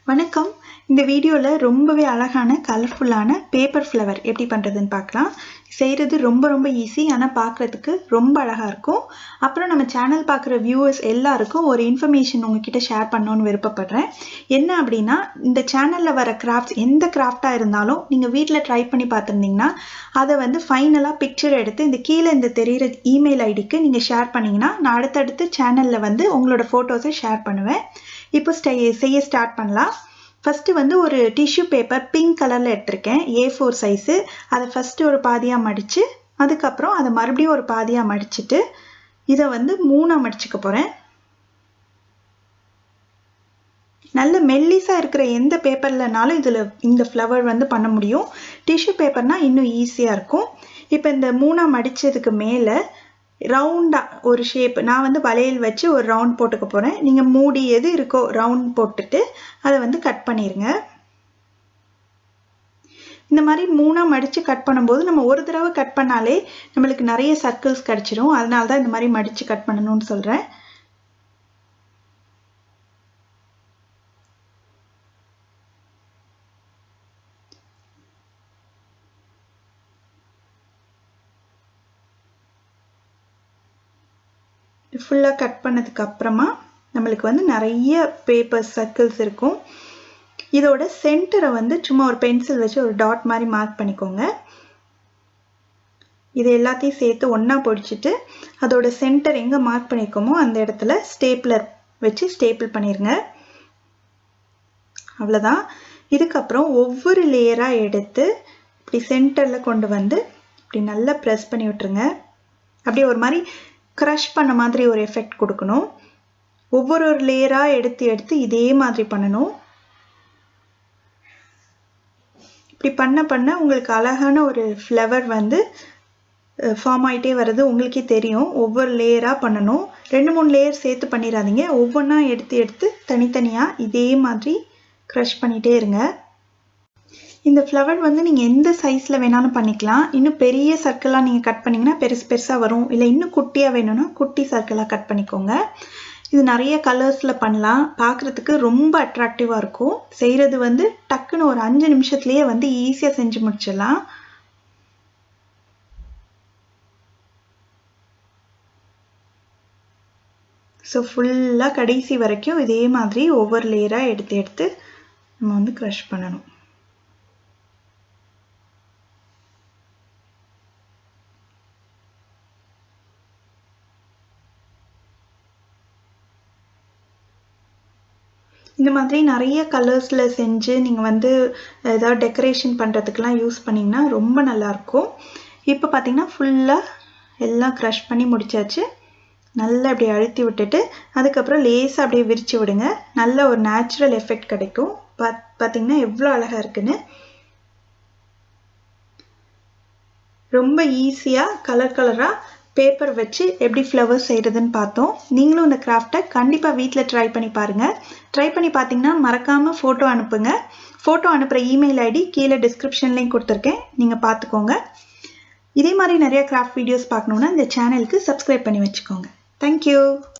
வணக்கம். இந்த வீடியோல ரொம்பவே அழகான கலர்ஃபுல்லான பேப்பர் ஃப்ளவர் எப்படி பண்றதுன்னு பார்க்கலாம். செய்யறது ரொம்ப ஈஸி. ஆனா பார்க்கிறதுக்கு ரொம்ப அழகா இருக்கும். அப்புறம் நம்ம சேனல் பார்க்குற வியூவர்ஸ் எல்லாருக்கும் ஒரு இன்ஃபர்மேஷன் உங்ககிட்ட ஷேர் பண்ணணும்னு விருப்பப்படுறேன். என்ன அப்படின்னா, இந்த சேனல்ல வர கிராஃப்ட்ஸ் எந்த கிராஃப்டா இருந்தாலும் நீங்க வீட்டில் ட்ரை பண்ணி பார்த்துருந்தீங்கன்னா அதை ஃபைனலாக பிக்சர் எடுத்து இந்த கீழே இந்த தெரிகிற இமெயில் ஐடிக்கு நீங்கள் ஷேர் பண்ணீங்கன்னா நான் அடுத்தடுத்து சேனலில் உங்களோட ஃபோட்டோஸை ஷேர் பண்ணுவேன். இப்போ செய்ய ஸ்டார்ட் பண்ணலாம். ஃபஸ்ட்டு ஒரு டிஷ்யூ பேப்பர் பிங்க் கலரில் எடுத்திருக்கேன், A4 சைஸு. அதை ஃபஸ்ட்டு ஒரு பாதியாக மடித்து அதுக்கப்புறம் அதை மறுபடியும் ஒரு பாதியாக மடிச்சுட்டு இதை 3ஆக மடிச்சுக்க போகிறேன். நல்ல மெல்லிஸாக இருக்கிற எந்த பேப்பர்லனாலும் இதில் இந்த ஃப்ளவர் பண்ண முடியும். டிஷ்யூ பேப்பர்னால் இன்னும் ஈஸியாக இருக்கும். இப்போ இந்த 3ஆக மடித்ததுக்கு மேலே ரவுண்டாக ஒரு ஷேப் நான் வளையல் வச்சு ஒரு ரவுண்ட் போட்டுக்க போகிறேன். நீங்கள் மூடி எது இருக்கோ ரவுண்ட் போட்டுட்டு அதை கட் பண்ணிடுங்க. இந்த மாதிரி 3ஆக மடித்து கட் பண்ணும்போது நம்ம ஒரு தடவை கட் பண்ணாலே நம்மளுக்கு நிறைய சர்க்கிள்ஸ் கிடச்சிரும். அதனால தான் இந்த மாதிரி மடித்து கட் பண்ணணும்னு சொல்கிறேன். ஃபுல்லாக கட் பண்ணதுக்கு அப்புறமா நம்மளுக்கு நிறைய பேப்பர் சர்க்கிள்ஸ் இருக்கும். இதோட சென்டரை சும்மா ஒரு பென்சில் வச்சு ஒரு டாட் மாதிரி மார்க் பண்ணிக்கோங்க. இது எல்லாத்தையும் சேர்த்து ஒன்றா பொடிச்சிட்டு அதோட சென்டர் எங்கே மார்க் பண்ணியிருக்கோமோ அந்த இடத்துல ஸ்டேப்லர் வச்சு ஸ்டேப்பிள் பண்ணிடுங்க. அவ்வளோதான். இதுக்கப்புறம் ஒவ்வொரு லேயராக எடுத்து இப்படி சென்டரில் கொண்டு இப்படி நல்லா ப்ரெஸ் பண்ணி விட்டுருங்க. அப்படியே ஒரு மாதிரி க்ரஷ் பண்ண மாதிரி ஒரு எஃபெக்ட் கொடுக்கணும். ஒவ்வொரு லேயராக எடுத்து இதே மாதிரி பண்ணணும். இப்படி பண்ண உங்களுக்கு அழகான ஒரு ஃப்ளவர் ஃபார்ம் ஆகிட்டே வர்றது உங்களுக்கே தெரியும். ஒவ்வொரு லேயராக பண்ணணும். 2-3 லேயர் சேர்த்து பண்ணிடாதீங்க. ஒவ்வொன்றா எடுத்து தனித்தனியாக இதே மாதிரி க்ரஷ் பண்ணிகிட்டே இருங்க. இந்த ஃப்ளவர் நீங்கள் எந்த சைஸில் வேணாலும் பண்ணிக்கலாம். இன்னும் பெரிய சர்க்கிளாக நீங்கள் கட் பண்ணிங்கன்னா பெருசாக வரும். இல்லை இன்னும் குட்டியாக வேணும்னா குட்டி சர்க்கிளாக கட் பண்ணிக்கோங்க. இது நிறைய கலர்ஸில் பண்ணலாம். பார்க்குறதுக்கு ரொம்ப அட்ராக்டிவாக இருக்கும். செய்கிறது டக்குன்னு ஒரு 5 நிமிஷத்துலேயே ஈஸியாக செஞ்சு முடிச்சிடலாம். ஸோ ஃபுல்லாக கடைசி வரைக்கும் இதே மாதிரி ஒவ்வொரு லேயராக எடுத்து நம்ம க்ரஷ் பண்ணணும். இந்த மாதிரி நிறைய கலர்ஸில் செஞ்சு நீங்கள் ஏதாவது டெக்கரேஷன் பண்ணுறதுக்கெலாம் யூஸ் பண்ணிங்கன்னா ரொம்ப நல்லாயிருக்கும். இப்போ பார்த்தீங்கன்னா ஃபுல்லாக எல்லாம் க்ரஷ் பண்ணி முடிச்சாச்சு. நல்லா அப்படியே அழுத்தி விட்டுட்டு அதுக்கப்புறம் லேசாக அப்படியே விரித்து விடுங்க. நல்ல ஒரு நேச்சுரல் எஃபெக்ட் கிடைக்கும். பார்த்தீங்கன்னா எவ்வளோ அழகாக இருக்குன்னு. ரொம்ப ஈஸியாக கலராக பேப்பர் வச்சு எப்படி ஃப்ளவர்ஸ் செய்கிறதுன்னு பார்த்தோம். நீங்களும் இந்த கிராஃப்டை கண்டிப்பாக வீட்டில் ட்ரை பண்ணி பாருங்கள். ட்ரை பண்ணி பார்த்தீங்கன்னா மறக்காமல் ஃபோட்டோ அனுப்புங்க. ஃபோட்டோ அனுப்புகிற இமெயில் ஐடி கீழே டிஸ்கிரிப்ஷன்லேயும் கொடுத்துருக்கேன், நீங்கள் பார்த்துக்கோங்க. இதே மாதிரி நிறைய கிராஃப்ட் வீடியோஸ் பார்க்கணுன்னா இந்த சேனலுக்கு சப்ஸ்கிரைப் பண்ணி வச்சுக்கோங்க. தேங்க்யூ.